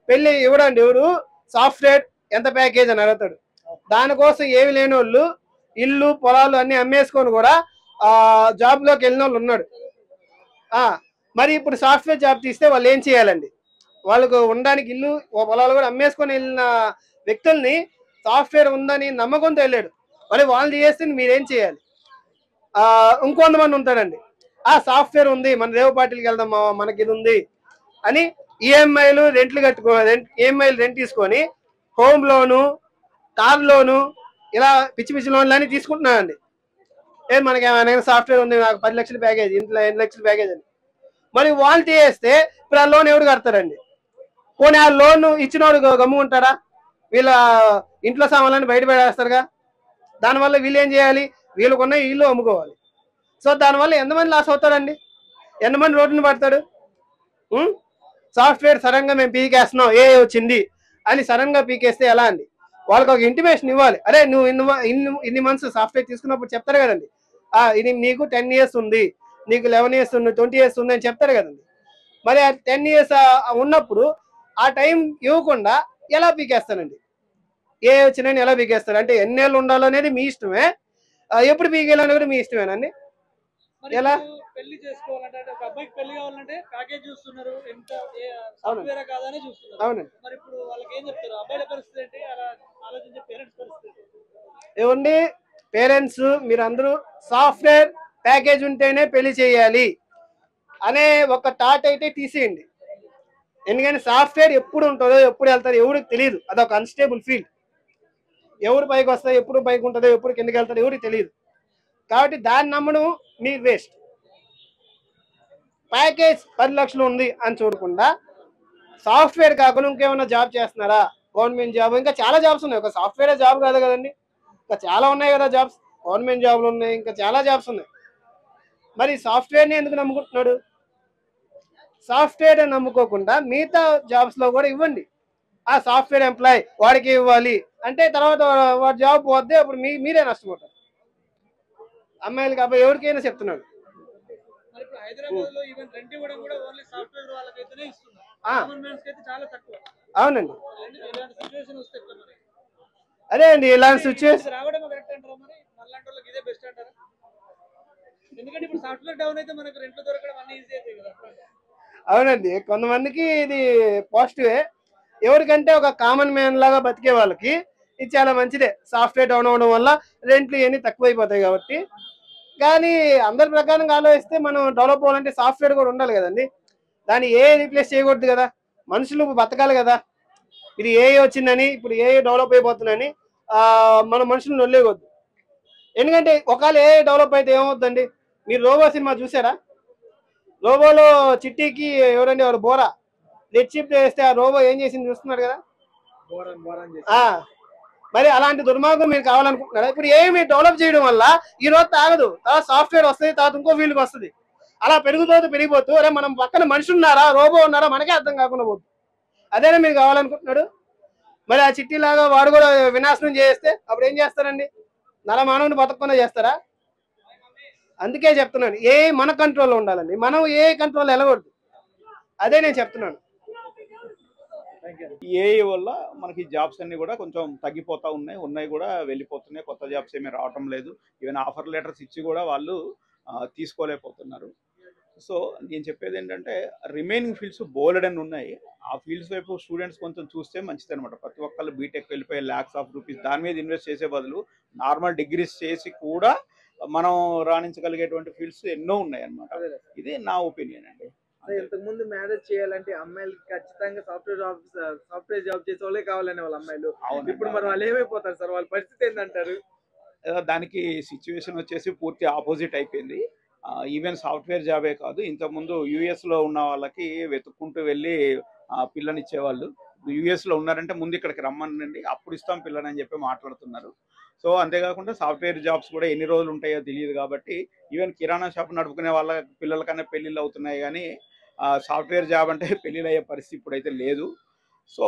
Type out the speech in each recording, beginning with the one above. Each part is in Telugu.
పెళ్లి ఇవ్వడండి ఎవడు సాఫ్ట్వేర్ ఎంత ప్యాకేజ్ అని అడుగుతాడు. దానికోసం ఏమి లేని వాళ్ళు ఇల్లు పొలాలు అన్ని అమ్మేసుకొని కూడా జాబ్ లోకి వెళ్ళిన వాళ్ళు ఉన్నాడు. మరి ఇప్పుడు సాఫ్ట్వేర్ జాబ్ తీస్తే వాళ్ళు ఏం చేయాలండి? వాళ్ళకు ఉండడానికి ఇల్లు పొలాలు కూడా అమ్మేసుకొని వెళ్ళిన వ్యక్తుల్ని సాఫ్ట్వేర్ ఉందని నమ్మకంతో వెళ్ళాడు. మరి వాళ్ళు చేస్తే మీరేం చేయాలి? ఇంకొంతమంది ఉంటాడండి, సాఫ్ట్వేర్ ఉంది మన రేవుపాటికి వెళ్దాం మనకి ఇది ఉంది అని ఈఎంఐలు రెంట్లు ఈఎంఐలు రెంట్ తీసుకొని హోమ్ లోను కార్ లోను ఇలా పిచ్చి పిచ్చి లోన్లు అని తీసుకుంటున్నానండి. మనకి ఏమైనా సాఫ్ట్వేర్ ఉంది నాకు 10 లక్షల ప్యాకేజ్ ఇంట్లో 8 లక్షల ప్యాకేజ్ అని. మరి వాళ్ళు చేస్తే ఇప్పుడు ఆ లోన్ ఎవడు కడతారండి? పోనీ ఆ లోన్ ఇచ్చినోడు గమ్ము ఉంటారా? వీళ్ళ ఇంట్లో సామాన్లని బయట పడేస్తారుగా. దానివల్ల వీళ్ళు ఏం చేయాలి? వీళ్ళకున్న ఇల్లు అమ్ముకోవాలి. సో దానివల్ల ఎంతమంది లాస్ అవుతారండి? ఎంతమంది రోడ్డుని పడతాడు? సాఫ్ట్వేర్ సడన్ గా మేము పీకేస్తున్నాం ఏ వచ్చింది అని సడన్ గా పీకేస్తే ఎలా అండి? వాళ్ళకి ఒక ఇంటిమేషన్ ఇవ్వాలి. అరే నువ్వు ఇన్ని మంత్స్ సాఫ్ట్వేర్ తీసుకున్నప్పుడు చెప్తారు కదండి, ఇది నీకు 10 ఇయర్స్ ఉంది, నీకు 11 ఇయర్స్ ఉంది, 20 ఇయర్స్ ఉంది అని చెప్తారు కదండి. మరి ఆ 10 ఇయర్స్ ఉన్నప్పుడు ఆ టైం ఇవ్వకుండా ఎలా పీకేస్తానండి? ఏ వచ్చినాయని ఎలా పీకేస్తారు? అంటే ఎన్నేళ్ళు ఉండాలనేది మీ ఇష్టమే, ఎప్పుడు పీకేయాలని కూడా మీ ఇష్టమేనండి. ఎలా పెళ్లి చేసుకోవాలంటే ఒక అబ్బాయికి పెళ్లి కావాలంటే ప్యాకేజ్ చూస్తున్నారు, ఎంత సాఫ్ట్వేర్ కాదని చూస్తున్నారు. అవునండి. మరి ఇప్పుడు వాళ్ళకి ఏం చెప్తారు? అబ్బాయిల పరిస్థితి ఏంటి? అలా ఆలోచించే పేరెంట్స్ పరిస్థితి ఏమండి? పేరెంట్స్ మీరు అందరూ సాఫ్ట్వేర్ ప్యాకేజ్ ఉంటేనే పెళ్లి చేయాలి అనే ఒక థాట్ అయితే తీసేయండి. ఎందుకంటే సాఫ్ట్వేర్ ఎప్పుడు ఉంటుందో ఎప్పుడు వెళ్తారో ఎవరికి తెలియదు. అదొక అన్స్టేబుల్ ఫీల్డ్. ఎవరు పైకి వస్తారో ఎప్పుడు పైకి ఉంటుందో ఎప్పుడు కిందకి వెళ్తారో ఎవరికి తెలియదు. కాబట్టి దాన్ని నమ్మడం మీరు వేస్ట్. ప్యాకేజ్ 10 లక్షలు ఉంది అని చూడకుండా సాఫ్ట్వేర్ కాకుండా ఇంకేమైనా జాబ్ చేస్తున్నారా? గవర్నమెంట్ జాబ్, ఇంకా చాలా జాబ్స్ ఉన్నాయి. ఒక సాఫ్ట్వేర్ జాబ్ కాదు కదండి, ఇంకా చాలా ఉన్నాయి కదా జాబ్స్. గవర్నమెంట్ జాబ్లు ఉన్నాయి, ఇంకా చాలా జాబ్స్ ఉన్నాయి. మరి సాఫ్ట్వేర్ని ఎందుకు నమ్ముకుంటున్నాడు? సాఫ్ట్వేర్ నమ్ముకోకుండా మిగతా జాబ్స్ లో కూడా ఇవ్వండి. ఆ సాఫ్ట్వేర్ ఎంప్లాయ్ వాడికి ఇవ్వాలి అంటే తర్వాత వాడి జాబ్ పోతే అప్పుడు మీరే నష్టపోతారు. అమ్మాయిలకి అబ్బాయి ఎవరికైనా చెప్తున్నాడు. అవునండి. అదే అండి ఇలాంటి సిచ్యువేషన్ అవునండి. కొంతమందికి ఇది పాజిటివే. ఎవరికంటే ఒక కామన్ మ్యాన్ లాగా బతికే వాళ్ళకి ఇది చాలా మంచిదే. సాఫ్ట్వేర్ డౌన్ అవడం వల్ల రెంట్లు ఇవన్నీ తక్కువైపోతాయి కాబట్టి. కానీ అందరి ప్రకారంగా ఆలోచిస్తే మనం డెవలప్ అవ్వాలంటే సాఫ్ట్వేర్ కూడా ఉండాలి కదండి. దాన్ని ఏ రీప్లేస్ చేయకూడదు కదా, మనుషులు బతకాలి కదా. ఇది ఏ వచ్చిందని ఇప్పుడు ఏ డెవలప్ అయిపోతుందని మన మనుషులను వదిలేయకూడదు. ఎందుకంటే ఒకవేళ ఏ డెవలప్ అయితే ఏమవుతుందండి? మీరు రోబో సినిమా చూసారా? రోబోలో చిట్టికి ఎవరండి ఎవరు బోరా లెట్ షిఫ్ట్ చేస్తే ఆ రోబో ఏం చేసింది చూస్తున్నారు కదా. మరి అలాంటి దుర్మార్గం మీరు కావాలనుకుంటున్నారా? ఇప్పుడు ఏమి డెవలప్ చేయడం వల్ల ఈ రోజు తాగదు, తర్వాత సాఫ్ట్వేర్ వస్తుంది, తర్వాత ఇంకో ఫీల్డ్కి వస్తుంది. అలా పెరిగిపోతూ అరే మనం పక్కన మనిషి ఉన్నారా రోబో ఉన్నారా మనకే అర్థం కాకుండా పోతుంది. అదేనా మీరు కావాలనుకుంటున్నాడు? మరి ఆ చిట్టి లాగా వాడు కూడా వినాశనం చేస్తే అప్పుడు ఏం చేస్తారండి? నరమానవుని బతకకుండా చేస్తారా? అందుకే చెప్తున్నాను ఏ మన కంట్రోల్లో ఉండాలండి. మనం ఏ కంట్రోల్ వెళ్ళకూడదు. అదే నేను చెప్తున్నాను. ఏఐ వల్ల మనకి జాబ్స్ అన్ని కూడా కొంచెం తగ్గిపోతూ ఉన్నాయి కూడా వెళ్ళిపోతున్నాయి. కొత్త జాబ్స్ ఏమీ రావటం లేదు. ఈవెన్ ఆఫర్ లెటర్స్ ఇచ్చి కూడా వాళ్ళు తీసుకోలేకపోతున్నారు. సో నేను చెప్పేది ఏంటంటే రిమైనింగ్ ఫీల్డ్స్ బోలెడ్ అని ఉన్నాయి. ఆ ఫీల్డ్స్ వైపు స్టూడెంట్స్ కొంచెం చూస్తే మంచిది అనమాట. ప్రతి ఒక్కళ్ళు బీటెక్ వెళ్ళిపోయి lakhs of rupees దాని మీద ఇన్వెస్ట్ చేసే బదులు నార్మల్ డిగ్రీస్ చేసి కూడా మనం రాణించగలిగేటువంటి ఫీల్డ్స్ ఎన్నో ఉన్నాయి అన్నమాట. ఇది నా ఒపీనియన్ అండి. ఇంతకు ముందు మ్యారేజ్ చేయాలంటే అమ్మాయిలకి ఖచ్చితంగా సాఫ్ట్వేర్ జాబ్ చేసే వాళ్ళే కావాలనే వాళ్ళ అమ్మాయిలు. ఇప్పుడు మరి వాళ్ళు ఏమైపోతారు సార్? వాళ్ళ పరిస్థితి ఏంటంటారు? దానికి సిచ్యువేషన్ వచ్చేసి పూర్తి ఆపోజిట్ అయిపోయింది. ఈవెన్ సాఫ్ట్వేర్ జాబే కాదు, ఇంతకుముందు యూఎస్లో ఉన్న వాళ్ళకి వెతుక్కుంటూ వెళ్ళి పిల్లనిచ్చేవాళ్ళు. యూఎస్లో ఉన్నారంటే ముందు ఇక్కడికి రమ్మనండి అప్పుడు ఇస్తాం పిల్లని చెప్పి మాట్లాడుతున్నారు. సో అంతేకాకుండా సాఫ్ట్వేర్ జాబ్స్ కూడా ఎన్ని రోజులు ఉంటాయో తెలియదు కాబట్టి ఈవెన్ కిరాణా షాప్ నడుపుకునే వాళ్ళ పిల్లలకన్నా పెళ్ళిళ్ళు అవుతున్నాయి కానీ సాఫ్ట్వేర్ జాబ్ అంటే పెళ్ళిళ్ళు అయ్యే పరిస్థితి ఇప్పుడైతే లేదు. సో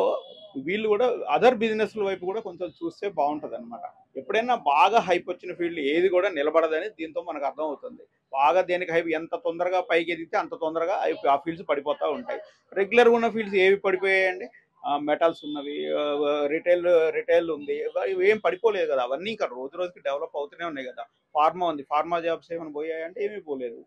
వీళ్ళు కూడా అదర్ బిజినెస్ల వైపు కూడా కొంచెం చూస్తే బాగుంటుంది అనమాట. ఎప్పుడైనా బాగా హైప్ వచ్చిన ఫీల్డ్ ఏది కూడా నిలబడదని దీంతో మనకు అర్థం అవుతుంది. బాగా దేనికి హైప్ ఎంత తొందరగా పైకి ఎదిగితే అంత తొందరగా ఆ ఫీల్డ్స్ పడిపోతూ ఉంటాయి. రెగ్యులర్గా ఉన్న ఫీల్డ్స్ ఏవి పడిపోయాయండి? మెటల్స్ ఉన్నవి, రిటైల్ ఉంది, ఇవి ఏం పడిపోలేదు కదా. అవన్నీ ఇంకా రోజు రోజుకి డెవలప్ అవుతూనే ఉన్నాయి కదా. ఫార్మా ఉంది, ఫార్మా జాబ్స్ ఏమైనా పోయాయంటే ఏమీ పోలేదు.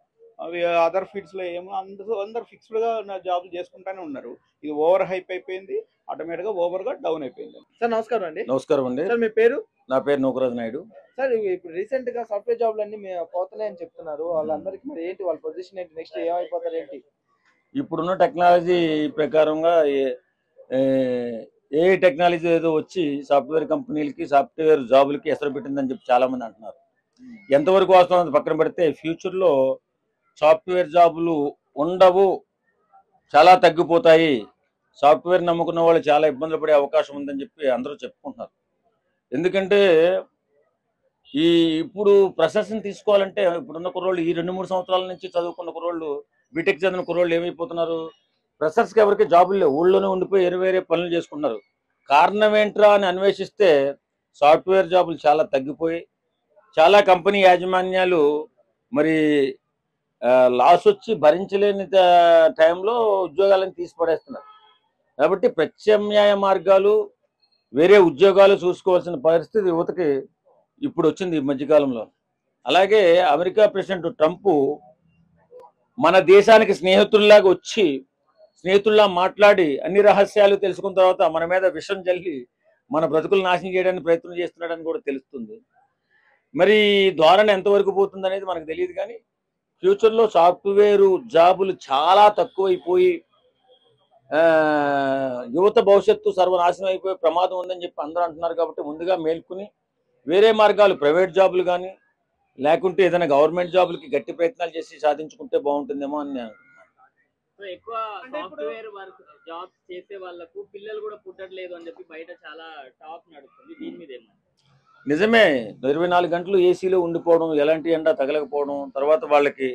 అవి అదర్ ఫీల్డ్స్లో ఏమో అందరు ఫిక్స్డ్గా జాబ్లు చేసుకుంటానే ఉన్నారు. ఇది ఓవర్ హైప్ అయిపోయింది, ఆటోమేటిక్గా ఓవర్గా డౌన్ అయిపోయింది. సార్ నమస్కారం అండి. నమస్కారం అండి. సార్ మీ పేరు? నా పేరు నూకరాజు నాయుడు. సార్ ఇప్పుడు రీసెంట్ గా సాఫ్ట్వేర్ జాబ్లు అన్ని పోతున్నాయని చెప్తున్నారు. వాళ్ళందరికీ మరి ఏంటి వాళ్ళ పొజిషన్ ఏంటి, నెక్స్ట్ ఏమైపోతారు ఏంటి? ఇప్పుడున్న టెక్నాలజీ ప్రకారంగా ఏ టెక్నాలజీ ఏదో వచ్చి సాఫ్ట్వేర్ కంపెనీలకి సాఫ్ట్వేర్ జాబులకి ఎసరు పెట్టిందని చెప్పి చాలా మంది అంటున్నారు. ఎంతవరకు వాస్తవం పక్కన పెడితే ఫ్యూచర్లో సాఫ్ట్వేర్ జాబులు ఉండవు, చాలా తగ్గిపోతాయి, సాఫ్ట్వేర్ నమ్ముకున్న వాళ్ళు చాలా ఇబ్బందులు పడే అవకాశం ఉందని చెప్పి అందరూ చెప్పుకుంటున్నారు. ఎందుకంటే ఇప్పుడు ప్రొసెస్ని తీసుకోవాలంటే ఇప్పుడున్న కుర్రోళ్ళు ఈ 2-3 సంవత్సరాల నుంచి చదువుకున్న కుర్రోళ్ళు, బీటెక్ చదివిన కుర్రోళ్ళు ఏమైపోతున్నారు, ఫ్రెషర్స్కి ఎవరికి జాబులు లేవు, ఊళ్ళోనే ఉండిపోయి వేరే పనులు చేసుకుంటున్నారు. కారణం ఏంట్రా అని అన్వేషిస్తే సాఫ్ట్వేర్ జాబులు చాలా తగ్గిపోయి చాలా కంపెనీ యాజమాన్యాలు మరి లాస్ వచ్చి భరించలేని టైంలో ఉద్యోగాలను తీసి పడేస్తున్నారు. కాబట్టి ప్రత్యామ్నాయ మార్గాలు, వేరే ఉద్యోగాలు చూసుకోవాల్సిన పరిస్థితి యువతకి ఇప్పుడు వచ్చింది ఈ మధ్యకాలంలో. అలాగే అమెరికా ప్రెసిడెంట్ ట్రంప్ మన దేశానికి స్నేహితుల్లాగా వచ్చి స్నేహితుల్లా మాట్లాడి అన్ని రహస్యాలు తెలుసుకున్న తర్వాత మన మీద విషం జల్లి మన బ్రతుకులు నాశనం చేయడానికి ప్రయత్నం చేస్తున్నాడని కూడా తెలుస్తుంది. మరి ధోరణి ఎంతవరకు పోతుంది అనేది మనకు తెలియదు. కానీ ఫ్యూచర్లో సాఫ్ట్వేర్ జాబులు చాలా తక్కువైపోయి యువత భవిష్యత్తు సర్వనాశనం అయిపోయే ప్రమాదం ఉందని చెప్పి అందరూ అంటున్నారు. కాబట్టి ముందుగా మేల్కొని వేరే మార్గాలు, ప్రైవేట్ జాబులు కానీ లేకుంటే ఏదైనా గవర్నమెంట్ జాబులకి గట్టి ప్రయత్నాలు చేసి సాధించుకుంటే బాగుంటుందేమో అని నేను సో ఎక్కువ సాఫ్ట్వేర్ వర్క్ జాబ్స్ చేసే వాళ్ళకు పిల్లలు కూడా పుట్టట్లేదు అని చెప్పి బయట చాలా టాక్ నడుస్తుంది. దీని మీద ఏమన్నా? నిజమే. 24 గంటలు ఏసీలో ఉండిపోవడం, ఎలాంటి ఎండ తగలకపోవడం, తర్వాత వాళ్ళకి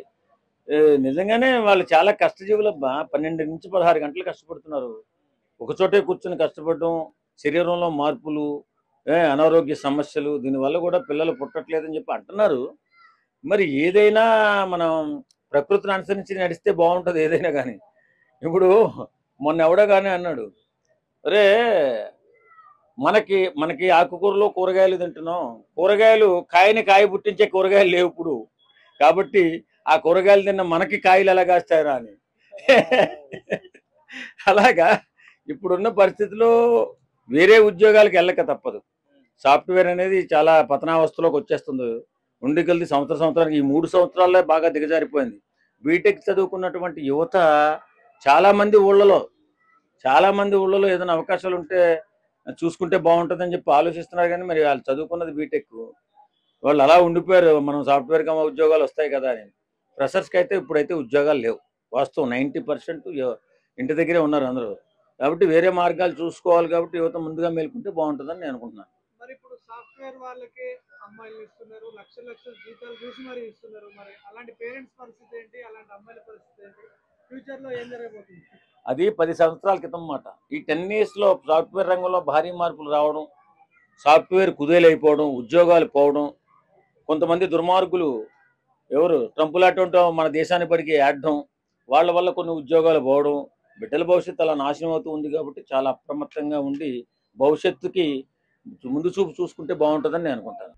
నిజంగానే వాళ్ళు చాలా కష్టజీవులు. 12 నుంచి 16 గంటలు కష్టపడుతున్నారు. ఒకచోటే కూర్చొని కష్టపడడం, శరీరంలో మార్పులు, అనారోగ్య సమస్యలు, దీనివల్ల కూడా పిల్లలు పుట్టట్లేదని చెప్పి అంటున్నారు. మరి ఏదైనా మనం ప్రకృతిని అనుసరించి నడిస్తే బాగుంటుంది ఏదైనా. కానీ ఇప్పుడు మొన్న ఎవడో కానీ అన్నాడు, అరే మనకి ఆకుకూరలు కూరగాయలు తింటున్నాం, కూరగాయలు కాయ పుట్టించే కూరగాయలు లేవు ఇప్పుడు, కాబట్టి ఆ కూరగాయలు తిన్న మనకి కాయలు ఎలా కాస్తారా అని. అలాగా ఇప్పుడున్న పరిస్థితిలో వేరే ఉద్యోగాలకు వెళ్ళక తప్పదు. సాఫ్ట్వేర్ అనేది చాలా పతనావస్థలోకి వచ్చేస్తుంది. ఉండికెళ్తే సంవత్సరానికి ఈ 3 సంవత్సరాల్లో బాగా దిగజారిపోయింది. బీటెక్ చదువుకున్నటువంటి యువత చాలామంది ఊళ్ళలో ఏదైనా అవకాశాలు ఉంటే చూసుకుంటే బాగుంటుందని చెప్పి ఆలోచిస్తున్నారు. కానీ మరి వాళ్ళు చదువుకున్నది బీటెక్, వాళ్ళు అలా ఉండిపోయారు, మనం సాఫ్ట్వేర్ ఉద్యోగాలు వస్తాయి కదా అని. ఫ్రెషర్స్కి అయితే ఇప్పుడైతే ఉద్యోగాలు లేవు. వాస్తవం 90% ఇంటి దగ్గరే ఉన్నారు అందరూ. కాబట్టి వేరే మార్గాలు చూసుకోవాలి. కాబట్టి యువత ముందుగా మేల్కుంటే బాగుంటుందని నేను అనుకుంటున్నాను. మరి ఇప్పుడు సాఫ్ట్వేర్ వాళ్ళకి అమ్మాయిలు ఇస్తున్నారు, లక్షల జీతాలు చూసి మరి ఇస్తున్నారు. మరి అలాంటి పేరెంట్స్ పరిస్థితి ఏంటి, అలాంటి అమ్మాయిల పరిస్థితి ఏంటి, ఫ్యూచర్ లో ఏం జరగబోతుంది? అది 10 సంవత్సరాల క్రితం మాట. ఈ 10 yearsలో సాఫ్ట్వేర్ రంగంలో భారీ మార్పులు రావడం, సాఫ్ట్వేర్ కుదేలైపోవడం, ఉద్యోగాలు పోవడం, కొంతమంది దుర్మార్గులు ఎవరు ట్రంప్ లాంటి మన దేశాన్ని పడికి ఆడడం, వాళ్ళ వల్ల కొన్ని ఉద్యోగాలు పోవడం, బిడ్డల భవిష్యత్తు అలా నాశనం అవుతూ ఉంది. కాబట్టి చాలా అప్రమత్తంగా ఉండి భవిష్యత్తుకి ముందు చూపు చూసుకుంటే బాగుంటుందని నేను అనుకుంటాను.